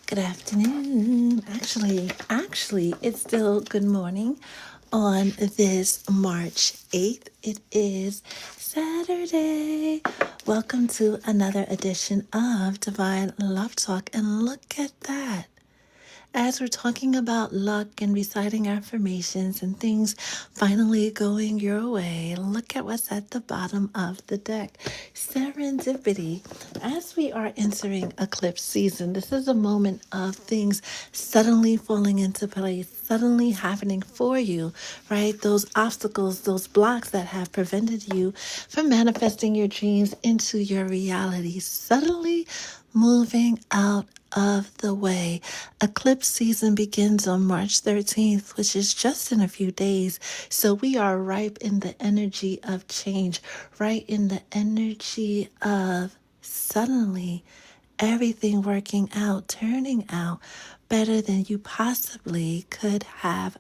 Good afternoon. Actually, it's still good morning on this March 8th. It is Saturday. Welcome to another edition of Divine Love Talk. And look at that. As we're talking about luck and reciting affirmations and things finally going your way, look at what's at the bottom of the deck. Serendipity. As we are entering eclipse season, this is a moment of things suddenly falling into place, suddenly happening for you, right? Those obstacles, those blocks that have prevented you from manifesting your dreams into your reality, suddenly moving out of the way. Eclipse season begins on March 13th, which is just in a few days. So we are ripe in the energy of change, right in the energy of suddenly everything working out, turning out better than you possibly could have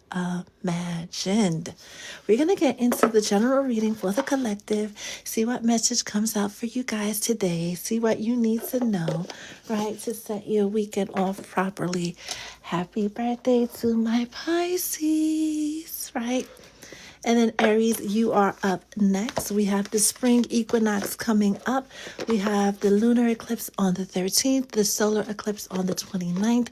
imagined. We're going to get into the general reading for the collective, see what message comes out for you guys today, see what you need to know, right, to set your weekend off properly. Happy birthday to my Pisces, right? And then Aries, you are up next. We have the spring equinox coming up. We have the lunar eclipse on the 13th, the solar eclipse on the 29th,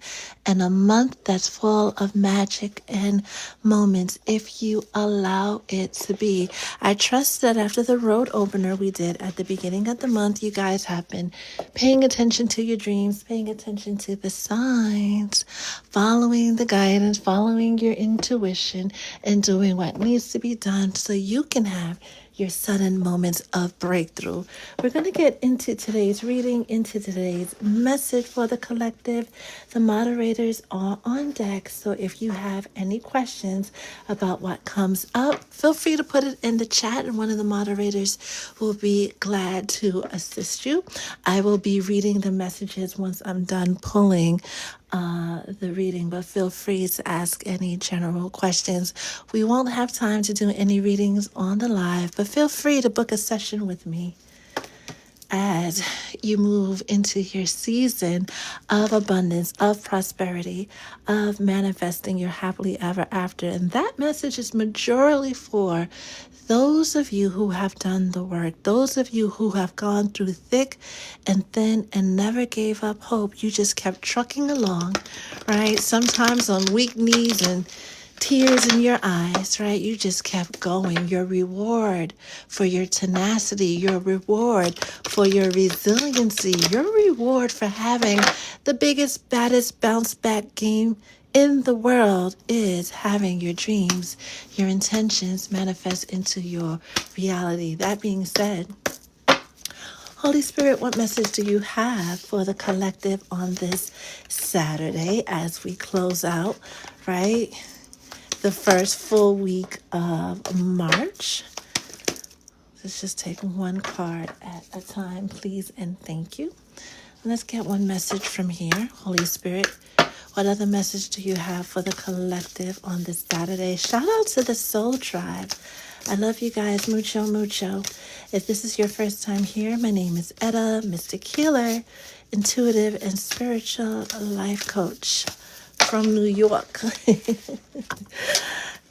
and a month that's full of magic and moments if you allow it to be. I trust that after the road opener we did at the beginning of the month, you guys have been paying attention to your dreams, paying attention to the signs, following the guidance, following your intuition, and doing what needs to be done so you can have your sudden moments of breakthrough. We're going to get into today's reading, into today's message for the collective. The moderators are on deck, so if you have any questions about what comes up, feel free to put it in the chat and one of the moderators will be glad to assist you. I will be reading the messages once I'm done pulling the reading, but feel free to ask any general questions. We won't have time to do any readings on the live, but feel free to book a session with me as you move into your season of abundance, of prosperity, of manifesting your happily ever after. And that message is majorly for those of you who have done the work, those of you who have gone through thick and thin and never gave up hope. You just kept trucking along, right? Sometimes on weak knees and tears in your eyes, right? You just kept going. Your reward for your tenacity, your reward for your resiliency, your reward for having the biggest, baddest bounce back game in the world is having your dreams, your intentions manifest into your reality. That being said, Holy Spirit, what message do you have for the collective on this Saturday as we close out, right? The first full week of March. Let's just take one card at a time, please, and thank you. Let's get one message from here. Holy Spirit, what other message do you have for the collective on this Saturday? Shout out to the Soul Tribe. I love you guys, mucho, mucho. If this is your first time here, my name is Etta, Mystic Healer, intuitive and spiritual life coach from New York.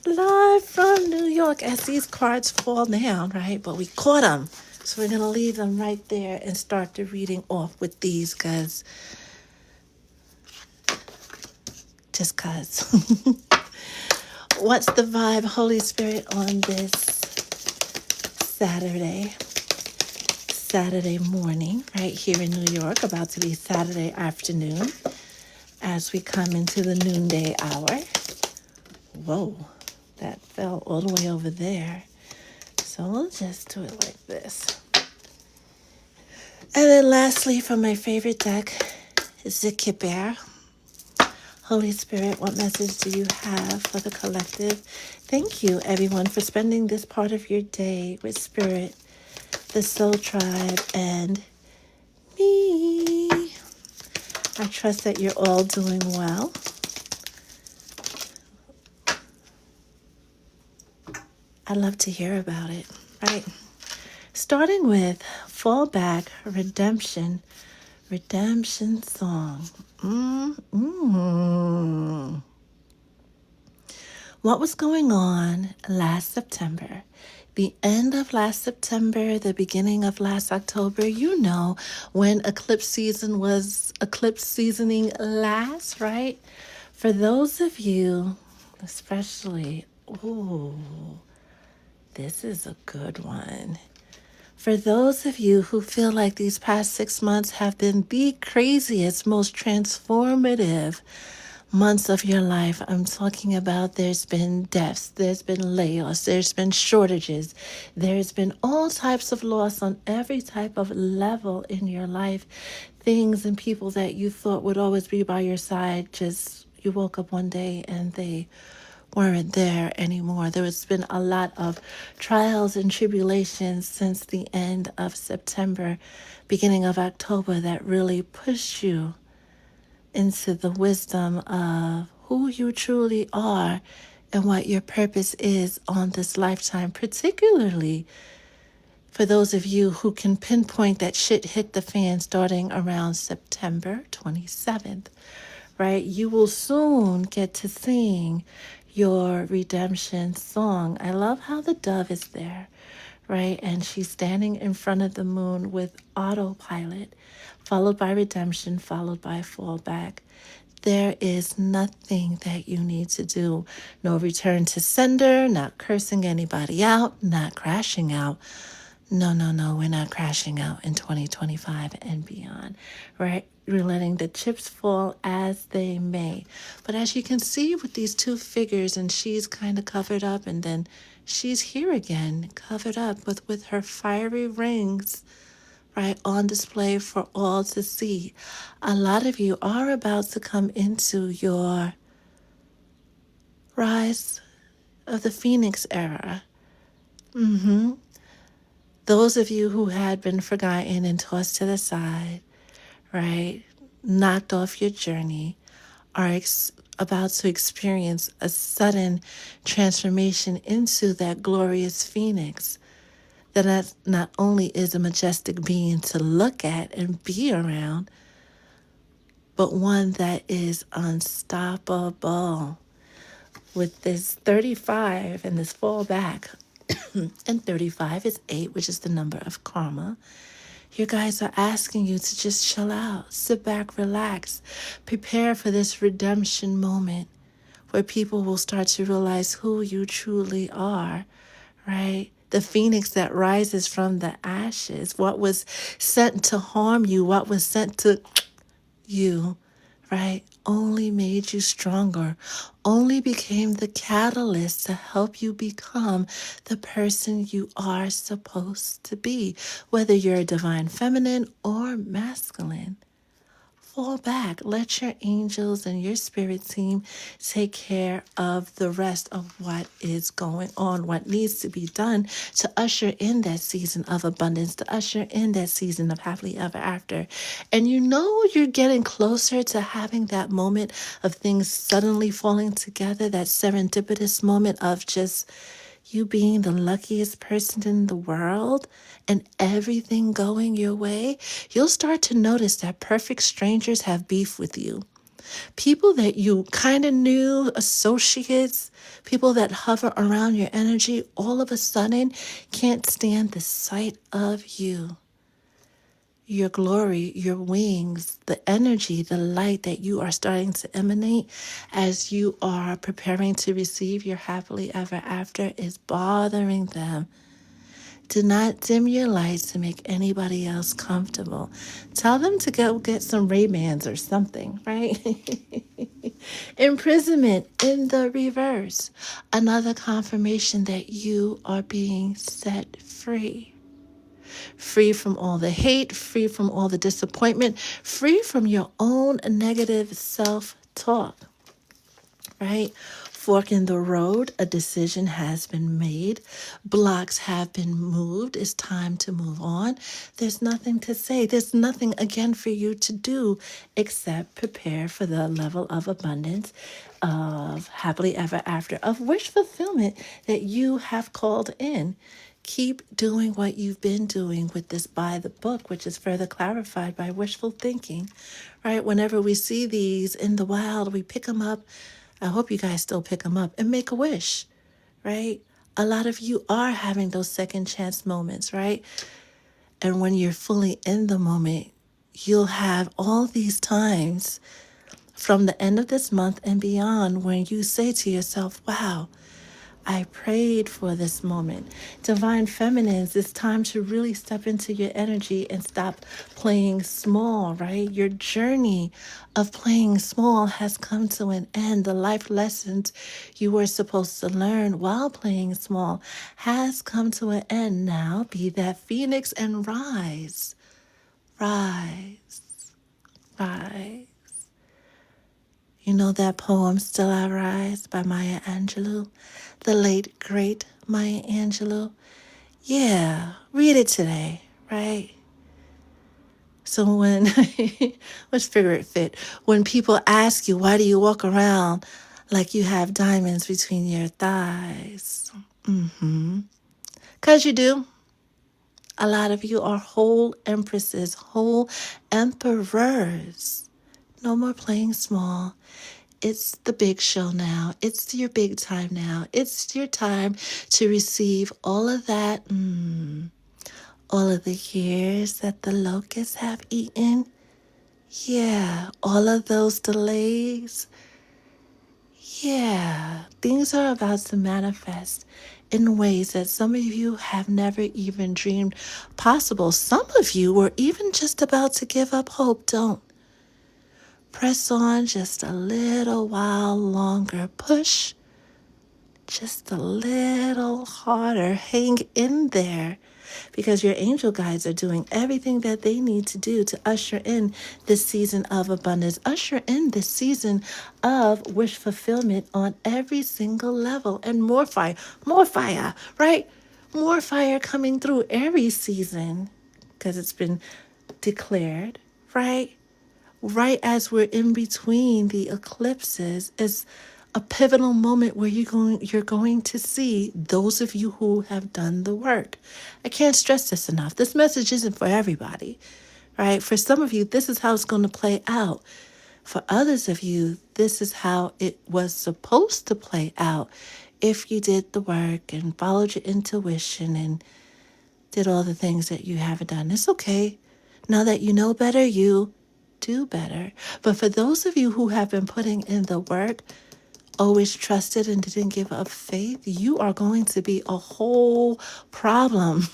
Live from New York as these cards fall down, right? But we caught them. So we're going to leave them right there and start the reading off with these because just cause. What's the vibe, Holy Spirit, on this Saturday morning, right here in New York, about to be Saturday afternoon as we come into the noonday hour. Whoa, that fell all the way over there. So we'll just do it like this. And then lastly, from my favorite deck, is the Kipper. Holy Spirit, what message do you have for the collective? Thank you, everyone, for spending this part of your day with Spirit, the Soul Tribe, and me. I trust that you're all doing well. I'd love to hear about it, right? Starting with Fallback Redemption song. Mm. What was going on last September? The end of last September, the beginning of last October, when eclipse season was eclipse seasoning last, right? For those of you, especially, ooh, this is a good one. For those of you who feel like these past 6 months have been the craziest, most transformative months of your life, I'm talking about there's been deaths, there's been layoffs, there's been shortages, there's been all types of loss on every type of level in your life. Things and people that you thought would always be by your side, just you woke up one day and they weren't there anymore. There has been a lot of trials and tribulations since the end of September, beginning of October, that really pushed you into the wisdom of who you truly are and what your purpose is on this lifetime, particularly for those of you who can pinpoint that shit hit the fan starting around September 27th, right? You will soon get to sing your redemption song. I love how the dove is there, right? And she's standing in front of the moon with autopilot, followed by redemption, followed by fallback. There is nothing that you need to do. No return to sender, not cursing anybody out, not crashing out. No, no, no, we're not crashing out in 2025 and beyond, right? We're letting the chips fall as they may. But as you can see with these two figures, and she's kind of covered up, and then she's here again, covered up with her fiery rings, right, on display for all to see. A lot of you are about to come into your rise of the Phoenix era. Those of you who had been forgotten and tossed to the side, right, knocked off your journey, are about to experience a sudden transformation into that glorious phoenix that not only is a majestic being to look at and be around, but one that is unstoppable. With this 35 and this fallback, and 35 is 8, which is the number of karma. You guys are asking you to just chill out, sit back, relax, prepare for this redemption moment where people will start to realize who you truly are, right? The phoenix that rises from the ashes, what was sent to harm you, what was sent to you, right, only made you stronger, only became the catalyst to help you become the person you are supposed to be, whether you're a divine feminine or masculine. Fall back. Let your angels and your spirit team take care of the rest of what is going on, what needs to be done to usher in that season of abundance, to usher in that season of happily ever after. And you're getting closer to having that moment of things suddenly falling together, that serendipitous moment of just you being the luckiest person in the world and everything going your way. You'll start to notice that perfect strangers have beef with you. People that you kind of knew, associates, people that hover around your energy, all of a sudden can't stand the sight of you. Your glory, your wings, the energy, the light that you are starting to emanate as you are preparing to receive your happily ever after is bothering them. Do not dim your lights to make anybody else comfortable. Tell them to go get some Ray-Bans or something, right? Imprisonment in the reverse. Another confirmation that you are being set free. Free from all the hate, free from all the disappointment, free from your own negative self-talk, right? Fork in the road, a decision has been made. Blocks have been moved. It's time to move on. There's nothing to say. There's nothing again for you to do except prepare for the level of abundance, of happily ever after, of wish fulfillment that you have called in. Keep doing what you've been doing with this by the book, which is further clarified by wishful thinking, right? Whenever we see these in the wild, we pick them up. I hope you guys still pick them up and make a wish, right? A lot of you are having those second chance moments, right? And when you're fully in the moment, you'll have all these times from the end of this month and beyond when you say to yourself, wow, I prayed for this moment. Divine Feminines, it's time to really step into your energy and stop playing small, right? Your journey of playing small has come to an end. The life lessons you were supposed to learn while playing small has come to an end. Now be that phoenix and rise, rise, rise. You know that poem, Still I Rise, by Maya Angelou? The late, great Maya Angelou? Yeah, read it today, right? So when, let's figure it fit. When people ask you, why do you walk around like you have diamonds between your thighs? 'Cause you do. A lot of you are whole empresses, whole emperors. No more playing small. It's the big show now. It's your big time now. It's your time to receive all of that, all of the years that the locusts have eaten. Yeah, all of those delays. Yeah, things are about to manifest in ways that some of you have never even dreamed possible. Some of you were even just about to give up hope. Don't. Press on just a little while longer. Push just a little harder. Hang in there because your angel guides are doing everything that they need to do to usher in this season of abundance, usher in this season of wish fulfillment on every single level, and more fire, right? More fire coming through every season because it's been declared, right? Right as we're in between the eclipses is a pivotal moment where you're going to see those of you who have done the work. I can't stress this enough. This message isn't for everybody, right? For some of you, this is how it's going to play out. For others of you, this is how it was supposed to play out if you did the work and followed your intuition and did all the things that you haven't done. It's okay. Now that you know better, you do better. But for those of you who have been putting in the work, always trusted and didn't give up faith, you are going to be a whole problem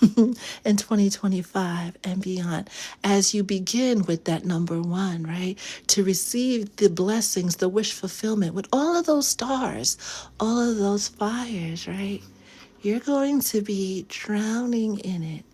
in 2025 and beyond as you begin with that number one, right? To receive the blessings, the wish fulfillment with all of those stars, all of those fires, right? You're going to be drowning in it.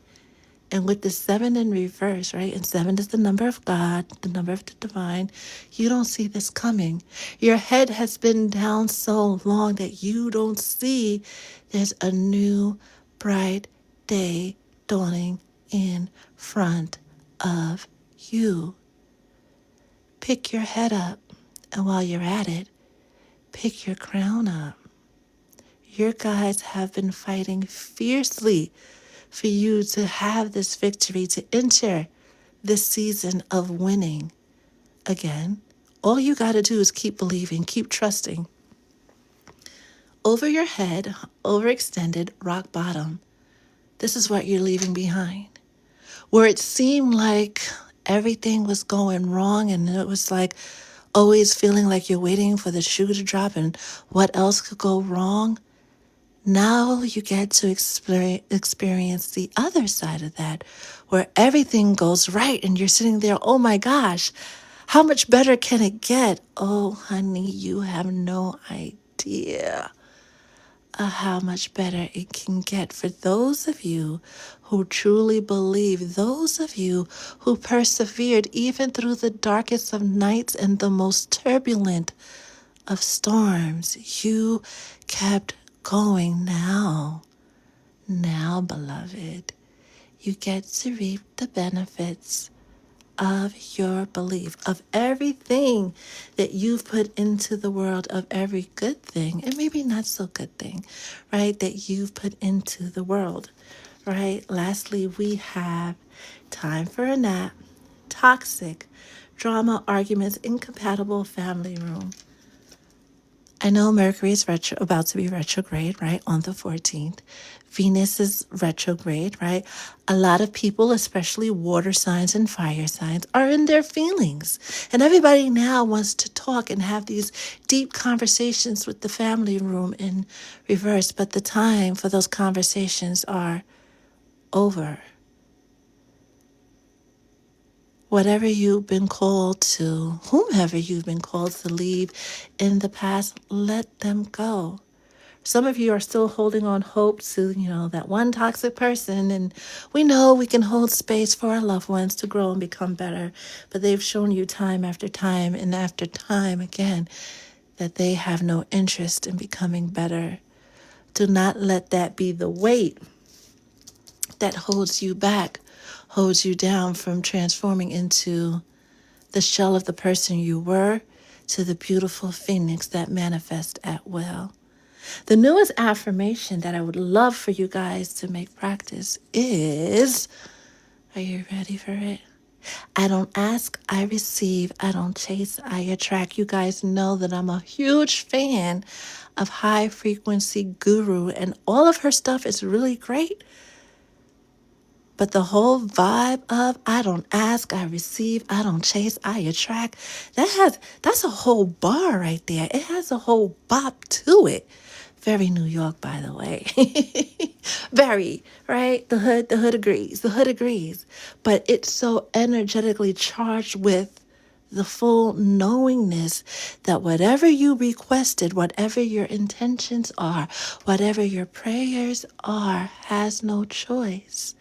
And with the 7 in reverse, right? And 7 is the number of God, the number of the divine. You don't see this coming. Your head has been down so long that you don't see there's a new bright day dawning in front of you. Pick your head up. And while you're at it, pick your crown up. Your guides have been fighting fiercely for you to have this victory, to enter this season of winning. Again, all you got to do is keep believing, keep trusting. Over your head, overextended, rock bottom. This is what you're leaving behind. Where it seemed like everything was going wrong and it was like always feeling like you're waiting for the shoe to drop and what else could go wrong. Now you get to experience the other side of that, where everything goes right and you're sitting there, oh my gosh, how much better can it get? Oh, honey, you have no idea of how much better it can get for those of you who truly believe, those of you who persevered even through the darkest of nights and the most turbulent of storms. You kept going now, beloved, you get to reap the benefits of your belief, of everything that you've put into the world, of every good thing, and maybe not so good thing, right, that you've put into the world. right? Lastly, we have time for a nap, toxic, drama, arguments, incompatible family room. I know Mercury is about to be retrograde, right, on the 14th. Venus is retrograde, right? A lot of people, especially water signs and fire signs, are in their feelings. And everybody now wants to talk and have these deep conversations with the family room in reverse. But the time for those conversations are over. Whatever you've been called to, whomever you've been called to leave in the past, let them go. Some of you are still holding on hope to, that one toxic person. And we know we can hold space for our loved ones to grow and become better. But they've shown you time after time and after time again that they have no interest in becoming better. Do not let that be the weight that holds you back, holds you down from transforming into the shell of the person you were to the beautiful phoenix that manifests at will. The newest affirmation that I would love for you guys to make practice is, are you ready for it? I don't ask, I receive. I don't chase, I attract. You guys know that I'm a huge fan of High Frequency Guru, and all of her stuff is really great. But the whole vibe of I don't ask, I receive, I don't chase, I attract, that's a whole bar right there. It has a whole bop to it. Very New York, by the way. Very, right? The hood agrees. The hood agrees. But it's so energetically charged with the full knowingness that whatever you requested, whatever your intentions are, whatever your prayers are, has no choice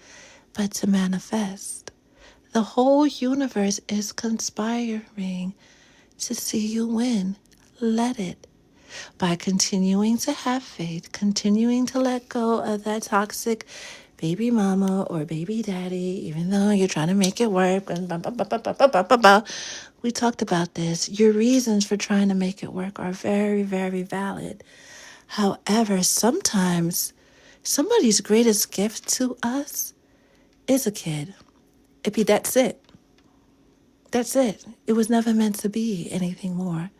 but to manifest. The whole universe is conspiring to see you win. Let it. By continuing to have faith, continuing to let go of that toxic baby mama or baby daddy, even though you're trying to make it work. We talked about this. Your reasons for trying to make it work are very, very valid. However, sometimes somebody's greatest gift to us is a kid. That's it. That's it. It was never meant to be anything more.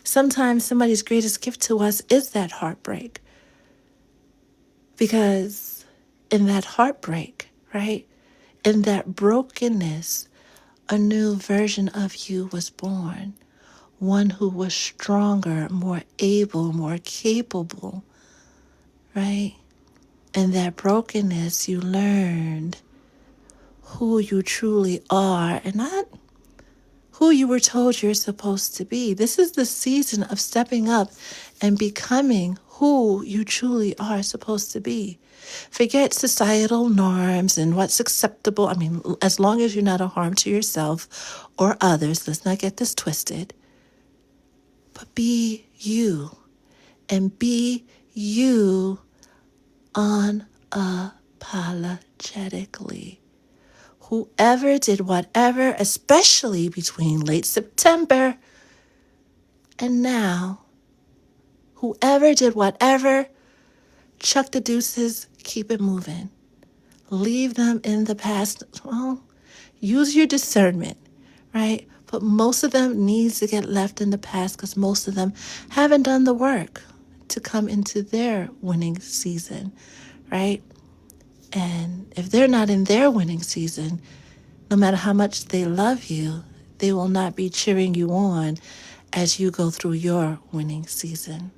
Sometimes somebody's greatest gift to us is that heartbreak. Because in that heartbreak, right, in that brokenness, a new version of you was born. One who was stronger, more able, more capable, right? In that brokenness, you learned who you truly are and not who you were told you're supposed to be. This is the season of stepping up and becoming who you truly are supposed to be. Forget societal norms and what's acceptable. I mean, as long as you're not a harm to yourself or others, let's not get this twisted. But be you, and be you unapologetically. Whoever did whatever, especially between late September and now, whoever did whatever, chuck the deuces, keep it moving. Leave them in the past. Well, use your discernment, right? But most of them needs to get left in the past because most of them haven't done the work to come into their winning season, right? And if they're not in their winning season, no matter how much they love you, they will not be cheering you on as you go through your winning season.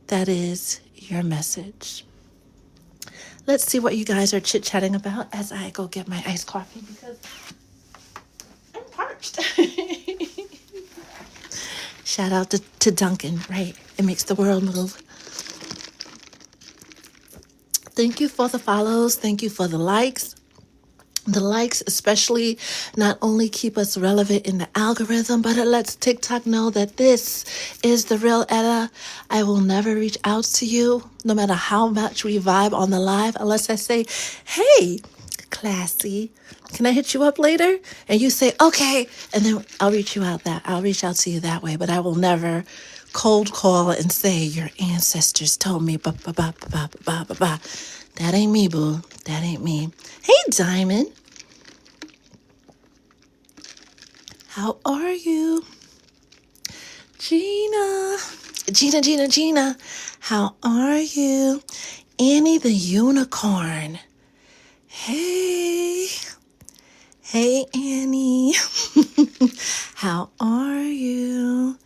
That is your message. Let's see what you guys are chit-chatting about as I go get my iced coffee because I'm parched. Shout out to Duncan, right? It makes the world move. Thank you for the follows. Thank you for the likes. The likes especially not only keep us relevant in the algorithm, but it lets TikTok know that this is the real Etta. I will never reach out to you, no matter how much we vibe on the live, unless I say, hey, classy, can I hit you up later? And you say, okay, and then I'll reach out to you that way, but I will never cold call and say your ancestors told me, That ain't me, boo. That ain't me. Hey, Diamond. How are you? Gina. Gina. How are you? Annie the unicorn. Hey. Hey, Annie. How are you?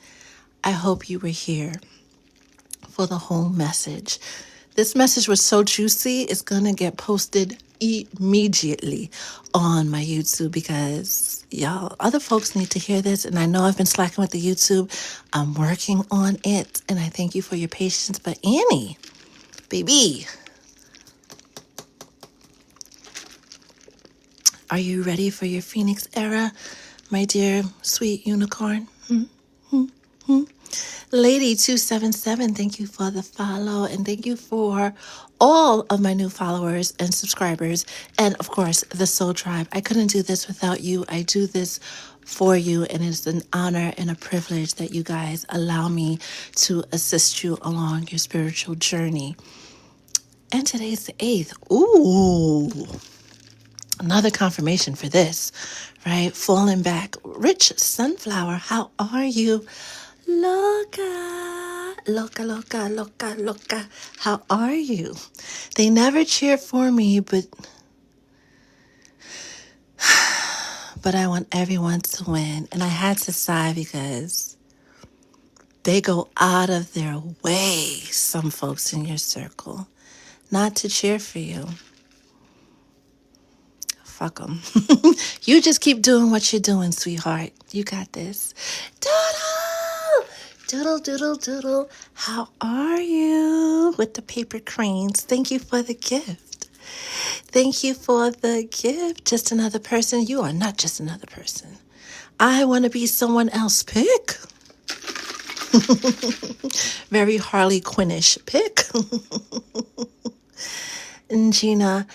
I hope you were here for the whole message. This message was so juicy, it's going to get posted immediately on my YouTube because y'all, other folks need to hear this. And I know I've been slacking with the YouTube. I'm working on it. And I thank you for your patience. But Annie, baby, are you ready for your Phoenix era, my dear sweet unicorn? Lady 277, thank you for the follow, and thank you for all of my new followers and subscribers, and of course the Soul Tribe. I couldn't do this without you. I do this for you, and it's an honor and a privilege that you guys allow me to assist you along your spiritual journey. And today's the 8th. Ooh, another confirmation for this, right? Falling back. Rich Sunflower, how are you? Loca. How are you? They never cheer for me, but I want everyone to win. And I had to sigh because they go out of their way, some folks in your circle, not to cheer for you. Fuck them. You just keep doing what you're doing, sweetheart. You got this. Doodle. How are you? With the paper cranes. Thank you for the gift. Thank you for the gift. Just another person. You are not just another person. I want to be someone else. Pick. Very Harley Quinnish. Pick. And Gina,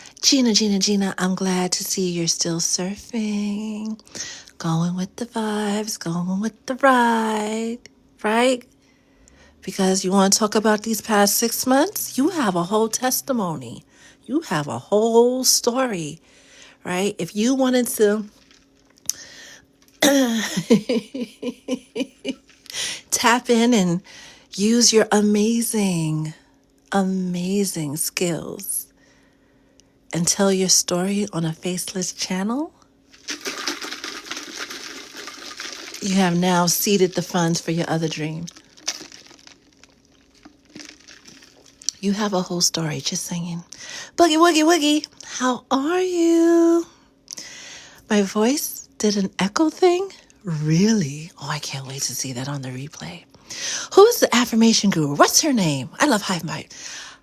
I'm glad to see you're still surfing. Going with the vibes, going with the ride, right? Because you want to talk about these past 6 months? You have a whole testimony. You have a whole story, right? If you wanted to tap in and use your amazing skills and tell your story on a faceless channel, you have now seeded the funds for your other dream. You have a whole story, just saying. Boogie woogie, how are you? My voice did an echo thing? Really? Oh, I can't wait to see that on the replay. Who's the affirmation guru? What's her name? I love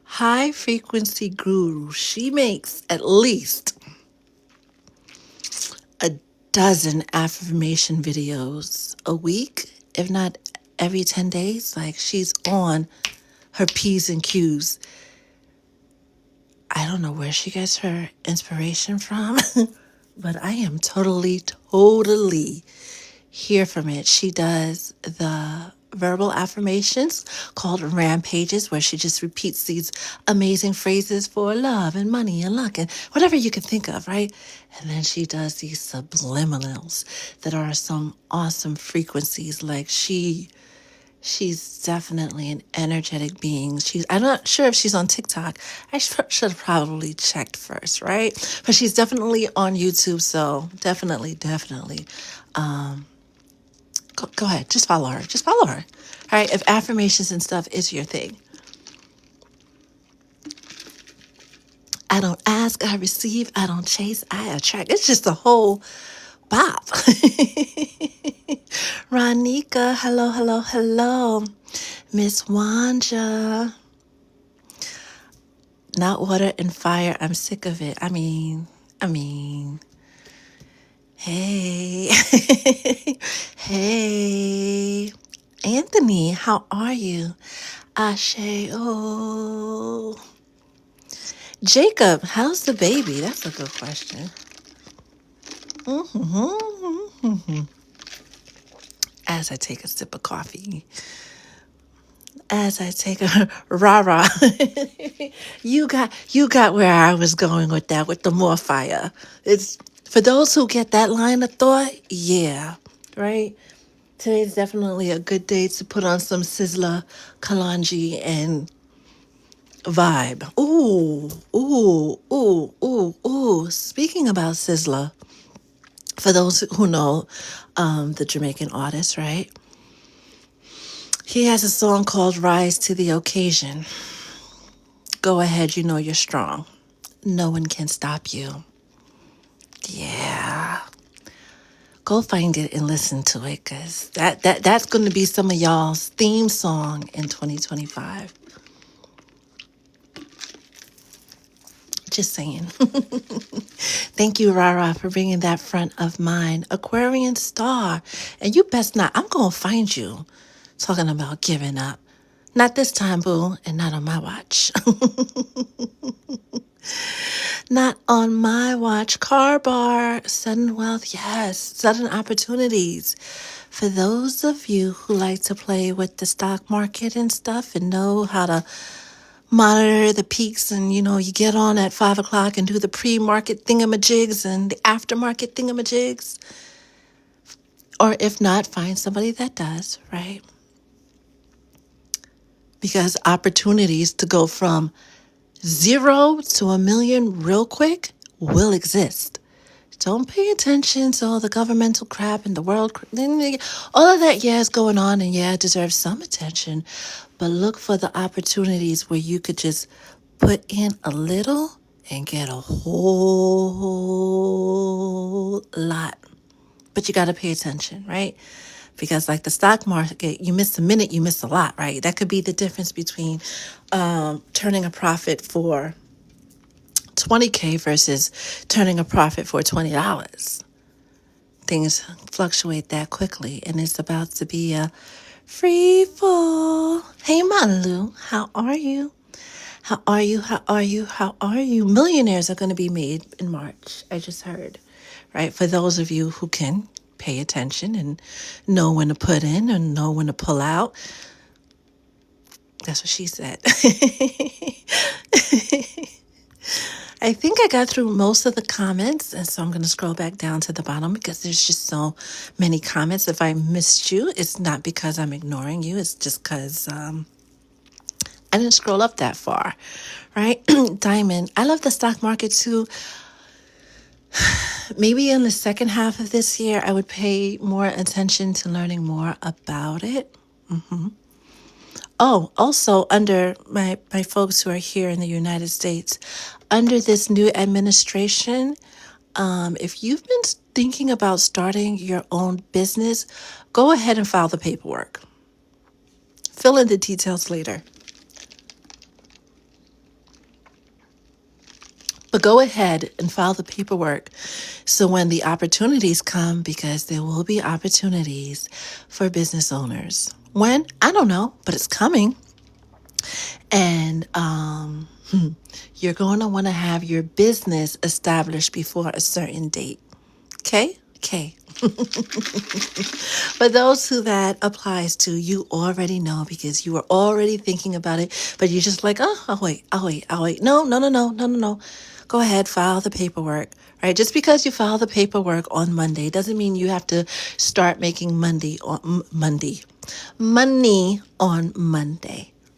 high frequency guru. She makes at least a dozen affirmation videos a week, if not every 10 days. Like, she's on her P's and Q's. I don't know where she gets her inspiration from, but I am totally here from it. She does the verbal affirmations called rampages, where she just repeats these amazing phrases for love and money and luck and whatever you can think of, right? And then she does these subliminals that are some awesome frequencies. Like, she's definitely an energetic being. I'm not sure if she's on TikTok. I should have probably checked first, right? But she's definitely on YouTube, so definitely. Go ahead, just follow her. All right, if affirmations and stuff is your thing. I don't ask, I receive. I don't chase, I attract. It's just a whole bop. Ronika, hello. Miss Wanja. Not water and fire. I'm sick of it. I mean. Hey. Hey. Anthony, how are you? Ashe. Oh. Jacob, how's the baby? That's a good question. As I take a sip of coffee. as I take a rah-rah. You got where I was going with that, with the more fire. It's for those who get that line of thought, yeah, right? Today's definitely a good day to put on some Sizzler, Kalanji, and vibe. Ooh. Speaking about Sizzler, for those who know the Jamaican artist, right? He has a song called Rise to the Occasion. Go ahead, you know you're strong. No one can stop you. Yeah. Go find it and listen to it, because that's going to be some of y'all's theme song in 2025. Just saying. Thank you, Rara, for bringing that front of mind. Aquarian star. And you best not. I'm going to find you talking about giving up. Not this time, boo, and not on my watch. Not on my watch. Car bar, sudden wealth, yes, sudden opportunities. For those of you who like to play with the stock market and stuff and know how to monitor the peaks, and you get on at 5 o'clock and do the pre-market thingamajigs and the aftermarket thingamajigs, or if not, find somebody that does, right? Because opportunities to go from 0 to 1 million real quick will exist. Don't pay attention to all the governmental crap in the world. All of that, yeah, is going on, and yeah, it deserves some attention. But look for the opportunities where you could just put in a little and get a whole lot. But you got to pay attention, right? Because like the stock market, you miss a minute, you miss a lot, right? That could be the difference between turning a profit for $20K versus turning a profit for $20. Things fluctuate that quickly, and it's about to be a free fall. Hey, Malu, how are you? How are you? How are you? How are you? Millionaires are going to be made in March, I just heard, right? For those of you who can pay attention and know when to put in and know when to pull out. That's what she said. I think I got through most of the comments, and so I'm going to scroll back down to the bottom because there's just so many comments. If I missed you, it's not because I'm ignoring you. It's just because I didn't scroll up that far, right? Diamond, I love the stock market too. Maybe in the second half of this year, I would pay more attention to learning more about it. Oh, also under my folks who are here in the United States, under this new administration, if you've been thinking about starting your own business, go ahead and file the paperwork. Fill in the details later. But go ahead and file the paperwork so when the opportunities come, because there will be opportunities for business owners. When? I don't know, but it's coming. And you're going to want to have your business established before a certain date. Okay? Okay. For those who that applies to, you already know because you were already thinking about it, but you're just like, I'll wait. No. Go ahead, file the paperwork, right? Just because you file the paperwork on Monday doesn't mean you have to start making money on Monday,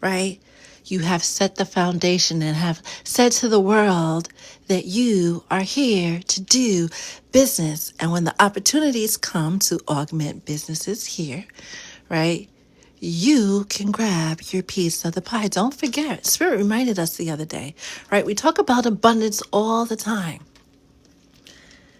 right? You have set the foundation and have said to the world that you are here to do business. And when the opportunities come to augment businesses here, right, you can grab your piece of the pie. Don't forget, Spirit reminded us the other day, right? We talk about abundance all the time.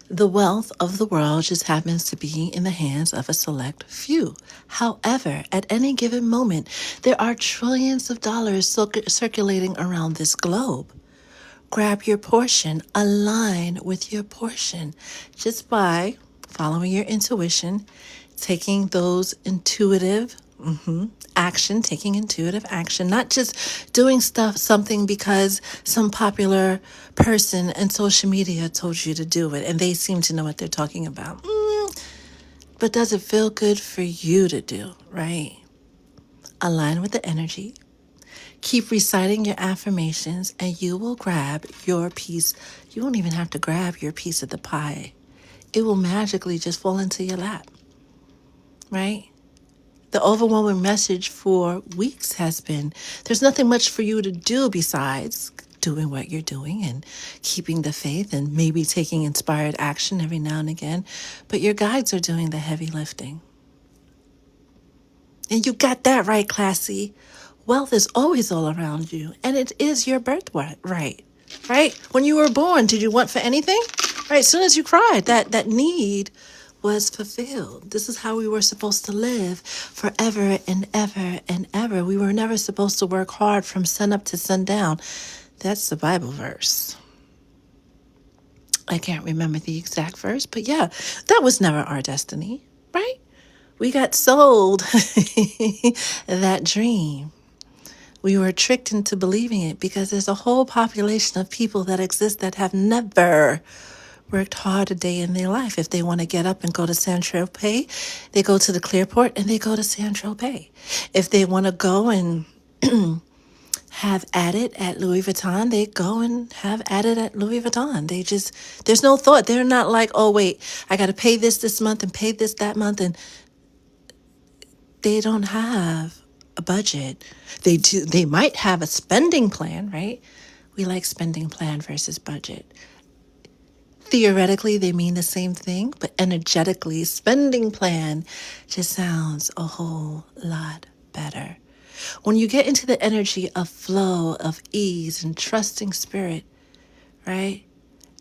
The wealth of the world just happens to be in the hands of a select few. However, at any given moment, there are trillions of dollars circulating around this globe. Grab your portion, align with your portion, just by following your intuition, taking those intuitive taking intuitive action, not just doing something because some popular person in social media told you to do it and they seem to know what they're talking about. But does it feel good for you to do, right? align with the energy, keep reciting your affirmations, and you will grab your piece. You won't even have to grab your piece of the pie. It will magically just fall into your lap, right? The overwhelming message for weeks has been there's nothing much for you to do besides doing what you're doing and keeping the faith and maybe taking inspired action every now and again. But your guides are doing the heavy lifting. And you got that right, classy. Wealth is always all around you, and it is your birthright, right? When you were born, did you want for anything? Right, as soon as you cried, that need was fulfilled. This is how we were supposed to live forever and ever and ever. We were never supposed to work hard from sun up to sundown. That's the Bible verse. I can't remember the exact verse, but yeah, that was never our destiny, right? We got sold that dream. We were tricked into believing it because there's a whole population of people that exist that have never worked hard a day in their life. If they want to get up and go to Saint-Tropez, they go to the Clearport and they go to Saint-Tropez. If they want to go and have at it at Louis Vuitton, they go and have at it at Louis Vuitton. There's no thought. They're not like, oh, wait, I got to pay this month and pay this that month. And they don't have a budget. They might have a spending plan, right? We like spending plan versus budget. Theoretically, they mean the same thing, but energetically, spending plan just sounds a whole lot better. When you get into the energy of flow, of ease, and trusting spirit, right?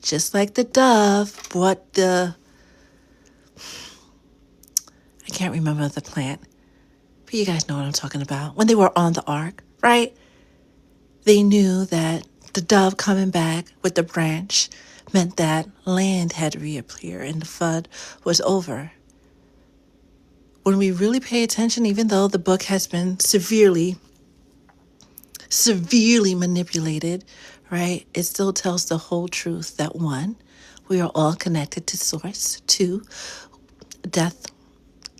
Just like the dove brought I can't remember the plant, but you guys know what I'm talking about. When they were on the ark, right? They knew that the dove coming back with the branch meant that land had reappeared and the flood was over. When we really pay attention, even though the book has been severely manipulated, right? It still tells the whole truth that 1, we are all connected to source. 2, death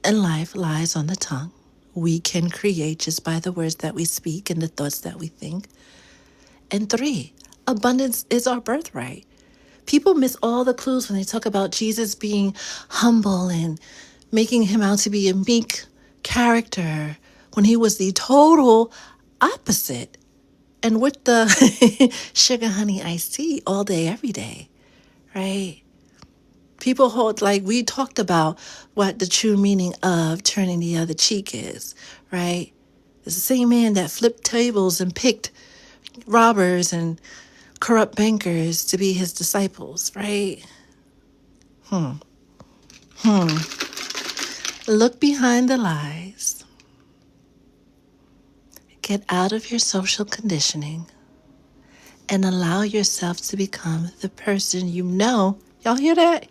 and life lies on the tongue. We can create just by the words that we speak and the thoughts that we think. And 3, abundance is our birthright. People miss all the clues when they talk about Jesus being humble and making him out to be a meek character when he was the total opposite. And with the sugar honey iced tea all day, every day, right? People hold, like we talked about what the true meaning of turning the other cheek is, right? It's the same man that flipped tables and picked robbers and corrupt bankers to be his disciples, right? Look behind the lies. Get out of your social conditioning and allow yourself to become the person you know. Y'all hear that?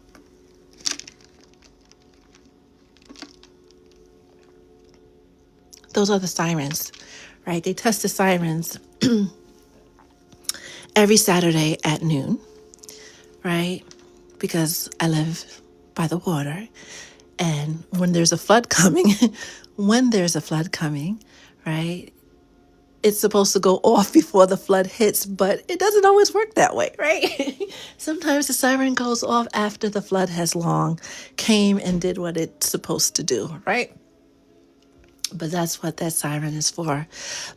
Those are the sirens, right? They test the sirens every Saturday at noon, right? Because I live by the water. And when there's a flood coming, right? It's supposed to go off before the flood hits, but it doesn't always work that way, right? Sometimes the siren goes off after the flood has long came and did what it's supposed to do, right? But that's what that siren is for.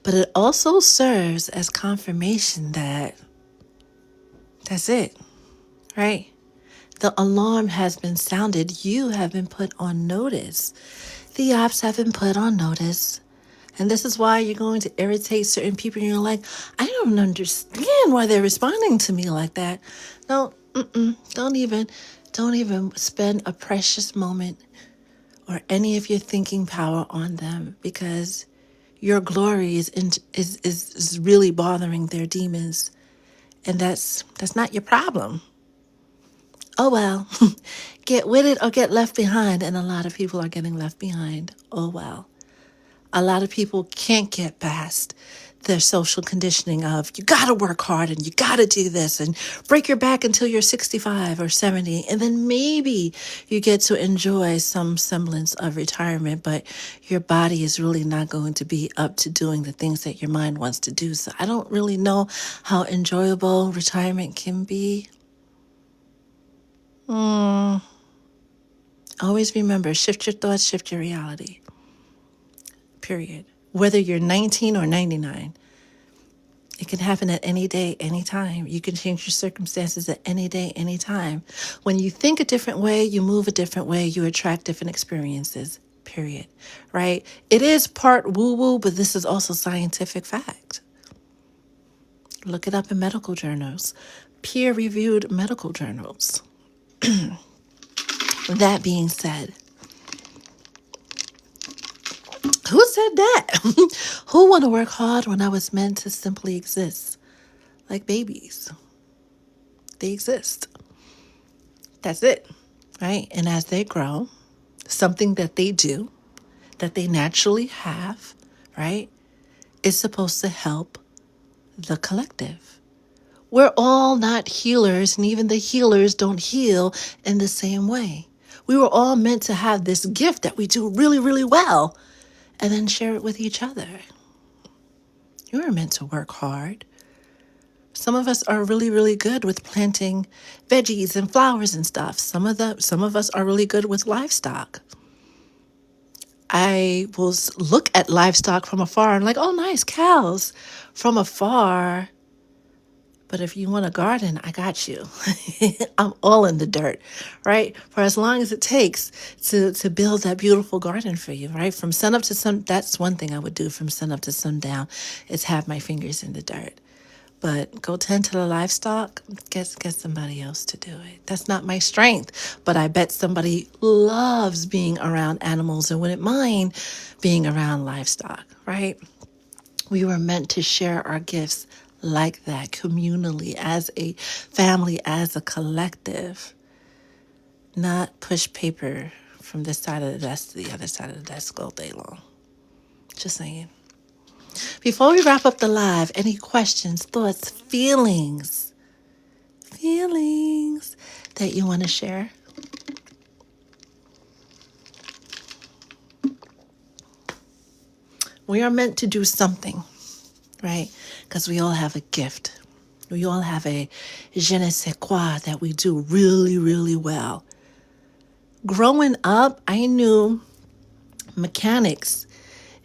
But it also serves as confirmation that that's it, right? The alarm has been sounded. You have been put on notice. The ops have been put on notice. And this is why you're going to irritate certain people. And you're like, I don't understand why they're responding to me like that. No, don't even spend a precious moment or any of your thinking power on them, because your glory is really bothering their demons, and that's not your problem. Oh well, get with it or get left behind, and a lot of people are getting left behind. Oh well. A lot of people can't get past the social conditioning of you got to work hard and you got to do this and break your back until you're 65 or 70. And then maybe you get to enjoy some semblance of retirement, but your body is really not going to be up to doing the things that your mind wants to do. So I don't really know how enjoyable retirement can be. Always remember, shift your thoughts, shift your reality. Period. Whether you're 19 or 99. It can happen at any day, any time. You can change your circumstances at any day, any time. When you think a different way, you move a different way, you attract different experiences, period. Right? It is part woo-woo, but this is also scientific fact. Look it up in medical journals, peer-reviewed medical journals. That being said, who said that? Who want to work hard when I was meant to simply exist? Like babies. They exist. That's it, right? And as they grow, something that they do, that they naturally have, right, is supposed to help the collective. We're all not healers, and even the healers don't heal in the same way. We were all meant to have this gift that we do really, really well, and then share it with each other. You were meant to work hard. Some of us are really, really good with planting veggies and flowers and stuff. Some of us are really good with livestock. I will look at livestock from afar and like, oh, nice, cows from afar. But if you want a garden, I got you. I'm all in the dirt, right? For as long as it takes to build that beautiful garden for you, right? From sun up to sun, that's one thing I would do from sun up to sundown is have my fingers in the dirt. But go tend to the livestock, get somebody else to do it. That's not my strength, but I bet somebody loves being around animals and wouldn't mind being around livestock, right? We were meant to share our gifts like that, communally, as a family, as a collective, not push paper from this side of the desk to the other side of the desk all day long. Just saying. Before we wrap up the live, any questions, thoughts, feelings that you want to share? We are meant to do something, right? Because we all have a gift. We all have a je ne sais quoi that we do really, really well. Growing up, I knew mechanics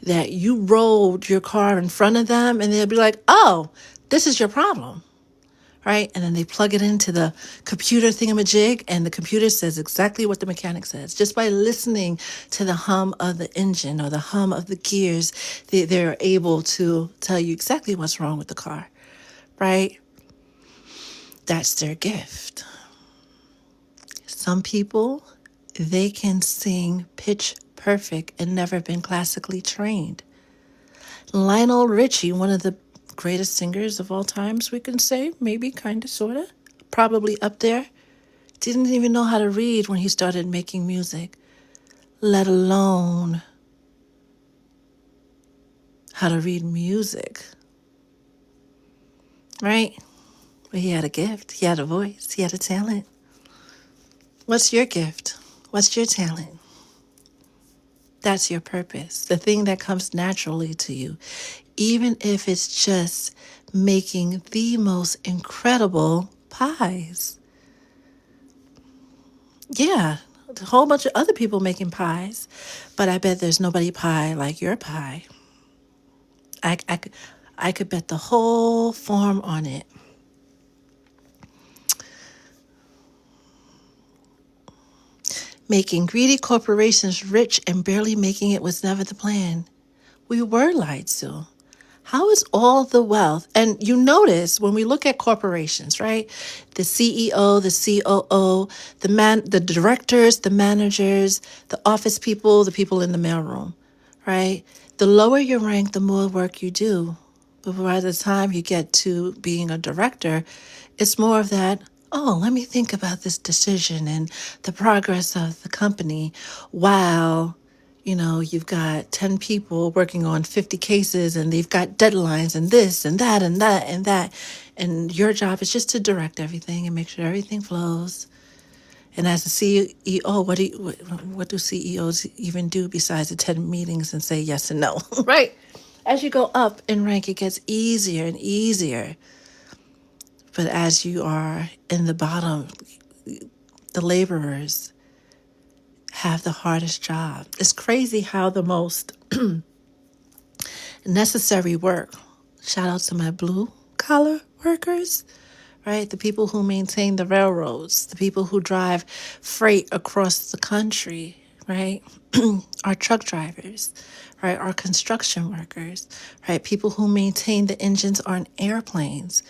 that you rolled your car in front of them and they'd be like, oh, this is your problem, right? And then they plug it into the computer thingamajig and the computer says exactly what the mechanic says. Just by listening to the hum of the engine or the hum of the gears, they're able to tell you exactly what's wrong with the car, right? That's their gift. Some people, they can sing pitch perfect and never been classically trained. Lionel Richie, one of the greatest singers of all times, we can say, maybe, kind of, sort of, probably up there, didn't even know how to read when he started making music, let alone how to read music, right? But he had a gift, he had a voice, he had a talent. What's your gift? What's your talent? That's your purpose, the thing that comes naturally to you, even if it's just making the most incredible pies. Yeah, a whole bunch of other people making pies, but I bet there's nobody pie like your pie. I could bet the whole farm on it. Making greedy corporations rich and barely making it was never the plan. We were lied to. How is all the wealth? And you notice when we look at corporations, right? The CEO, the COO, the directors, the managers, the office people, the people in the mailroom, right? The lower your rank, the more work you do. But by the time you get to being a director, it's more of that, oh, let me think about this decision and the progress of the company while you've got 10 people working on 50 cases and they've got deadlines and this and that and that and that. And your job is just to direct everything and make sure everything flows. And as a CEO, what do CEOs even do besides attend meetings and say yes and no, right? As you go up in rank, it gets easier and easier. But as you are in the bottom, the laborers have the hardest job. It's crazy how the most necessary work, shout out to my blue collar workers, right? The people who maintain the railroads, the people who drive freight across the country, right? Our truck drivers, right? Our construction workers, right? People who maintain the engines on airplanes.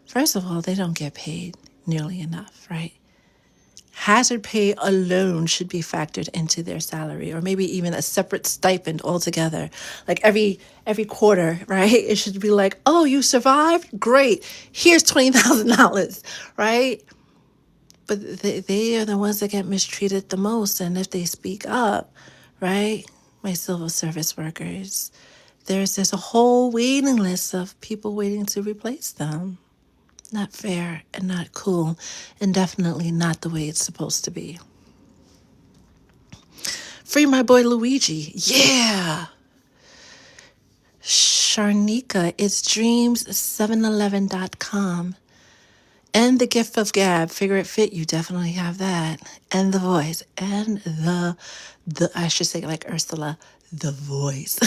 First of all, they don't get paid nearly enough, right? Hazard pay alone should be factored into their salary, or maybe even a separate stipend altogether. Like every quarter, right? It should be like, oh, you survived? Great. Here's $20,000, right? But they are the ones that get mistreated the most. And if they speak up, right? My civil service workers, there's a whole waiting list of people waiting to replace them. Not fair and not cool, and definitely not the way it's supposed to be. Free my boy Luigi. Yeah. Sharnika, it's dreams711.com. And the gift of gab, figure it fit, you definitely have that. And the voice. And the I should say like Ursula, the voice.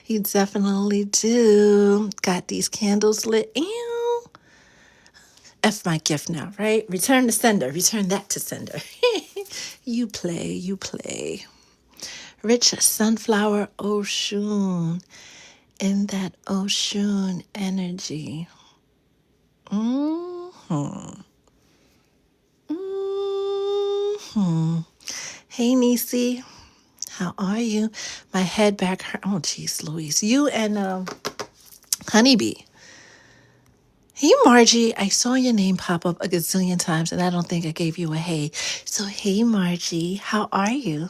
You definitely do. Got these candles lit. Ew. F my gift now, right? Return to sender. Return that to sender. You play. Rich sunflower Oshun. In that Oshun energy. Hey, Nisi. How are you? My head back hurt. Oh, geez, Louise. You and Honeybee. Hey, Margie, I saw your name pop up a gazillion times, and I don't think I gave you a hey. So, hey, Margie, how are you?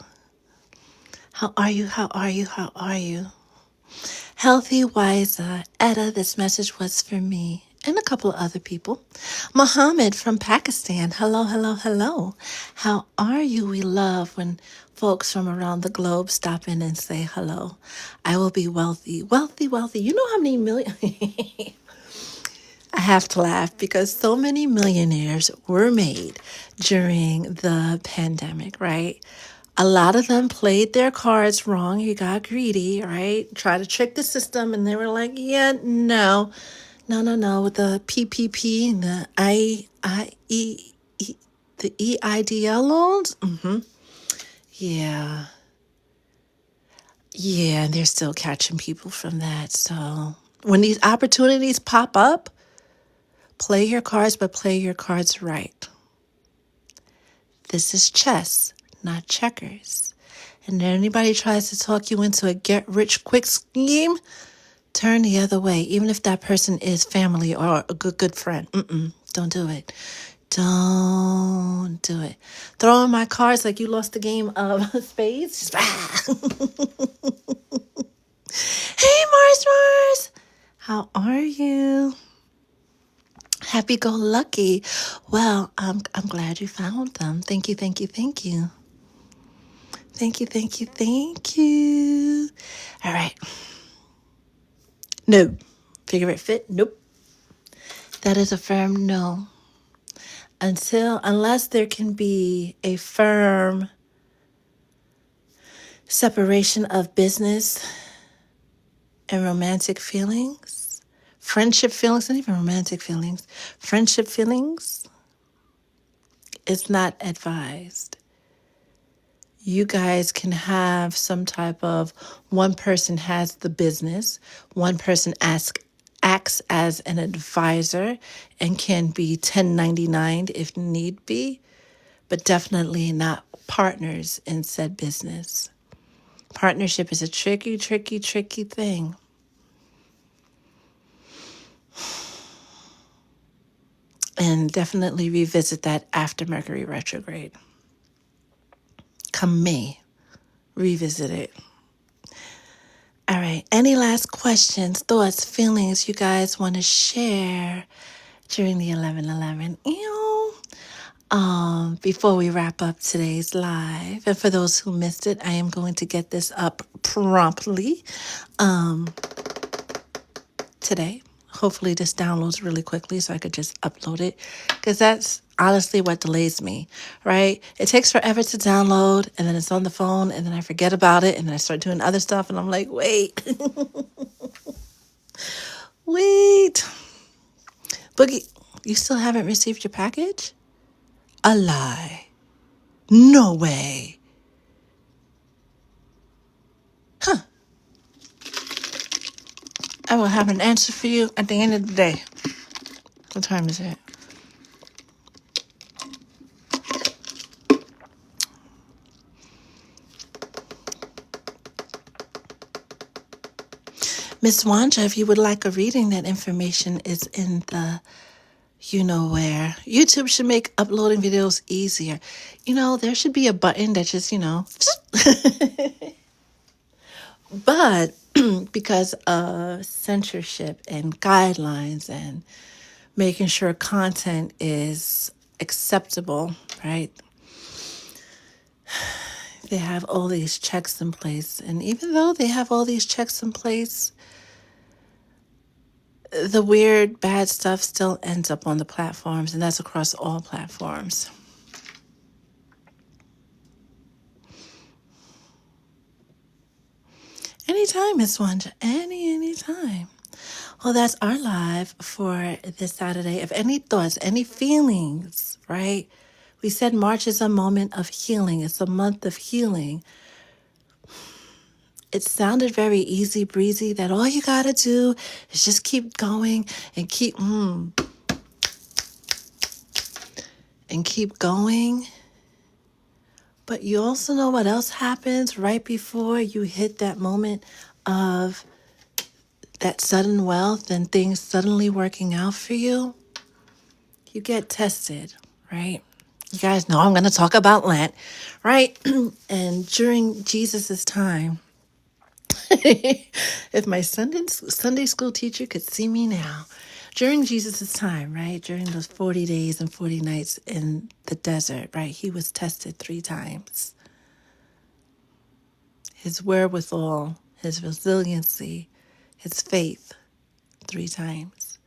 How are you? Healthy, wiser. Etta, this message was for me and a couple of other people. Mohammed from Pakistan. Hello. How are you? We love when folks from around the globe stop in and say hello. I will be wealthy. You know how many million... I have to laugh because so many millionaires were made during the pandemic, right? A lot of them played their cards wrong. You got greedy, right? Try to trick the system, and they were like, yeah, no. With the PPP and the the EIDL loans. Yeah, and they're still catching people from that. So when these opportunities pop up, play your cards, but play your cards right. This is chess, not checkers. And if anybody tries to talk you into a get-rich-quick scheme, turn the other way, even if that person is family or a good friend. Don't do it. Don't do it. Throwing my cards like you lost the game of spades. Hey, Mars. How are you? Happy-go-lucky. Well, I'm glad you found them. Thank you. Thank you. All right. No. Figure it fit? Nope. That is a firm no. Unless there can be a firm separation of business and romantic feelings, friendship feelings, not even romantic feelings, friendship feelings, it's not advised. You guys can have some type of one person has the business, one person acts as an advisor and can be 1099 if need be, but definitely not partners in said business. Partnership is a tricky thing. And definitely revisit that after Mercury retrograde. Come May, revisit it. All right. Any last questions, thoughts, feelings you guys want to share during the 11:11? Before we wrap up today's live, and for those who missed it, I am going to get this up promptly today. Hopefully this downloads really quickly so I could just upload it, because that's honestly what delays me, right? It takes forever to download, and then it's on the phone, and then I forget about it, and then I start doing other stuff, and I'm like, wait. Wait. Boogie, you still haven't received your package? A lie. No way. Huh. I will have an answer for you at the end of the day. What time is it? Miss Wanja, if you would like a reading, that information is in the you know where. YouTube should make uploading videos easier. There should be a button that just, but because of censorship and guidelines and making sure content is acceptable, right? They have all these checks in place. And even though they have all these checks in place, the weird, bad stuff still ends up on the platforms, and that's across all platforms. Anytime, Miss Wanda. Anytime. Well, that's our live for this Saturday. If any thoughts, any feelings, right? We said March is a moment of healing. It's a month of healing. It sounded very easy breezy, that all you got to do is just keep going and keep going. But you also know what else happens right before you hit that moment of that sudden wealth and things suddenly working out for you? You get tested, right? You guys know I'm going to talk about Lent, right? And during Jesus's time, if my Sunday school teacher could see me now, during Jesus's time, right? During those 40 days and 40 nights in the desert, right? He was tested 3 times. His wherewithal, his resiliency, his faith, 3 times.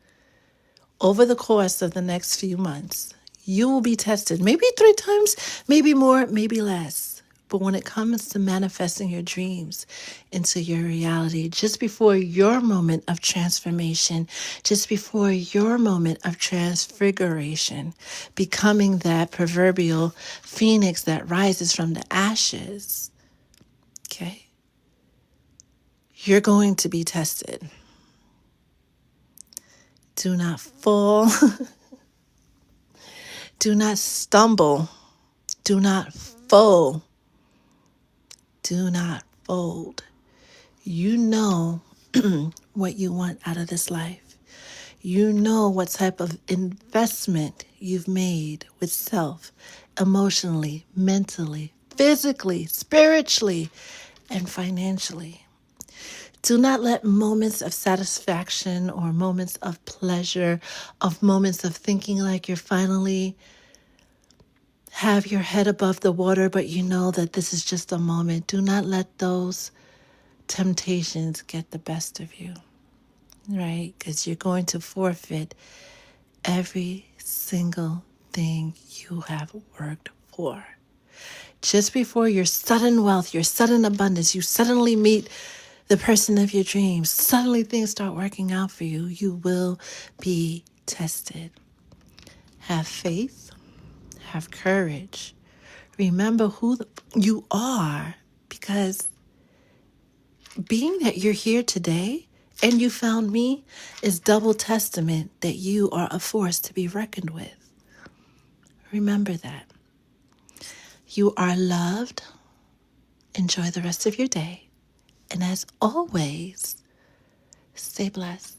Over the course of the next few months, you will be tested, maybe 3 times, maybe more, maybe less. But when it comes to manifesting your dreams into your reality, just before your moment of transformation, just before your moment of transfiguration, becoming that proverbial phoenix that rises from the ashes, okay, you're going to be tested. Do not fall. Do not stumble. Do not fall. Do not fold. You know what you want out of this life. You know what type of investment you've made with self, emotionally, mentally, physically, spiritually, and financially. Do not let moments of satisfaction or moments of pleasure, of moments of thinking like you're finally have your head above the water, but you know that this is just a moment. Do not let those temptations get the best of you, right? Because you're going to forfeit every single thing you have worked for. Just before your sudden wealth, your sudden abundance, you suddenly meet the person of your dreams, suddenly things start working out for you, you will be tested. Have faith. Have courage. Remember who you are, because being that you're here today and you found me is double testament that you are a force to be reckoned with. Remember that. You are loved. Enjoy the rest of your day. And as always, stay blessed.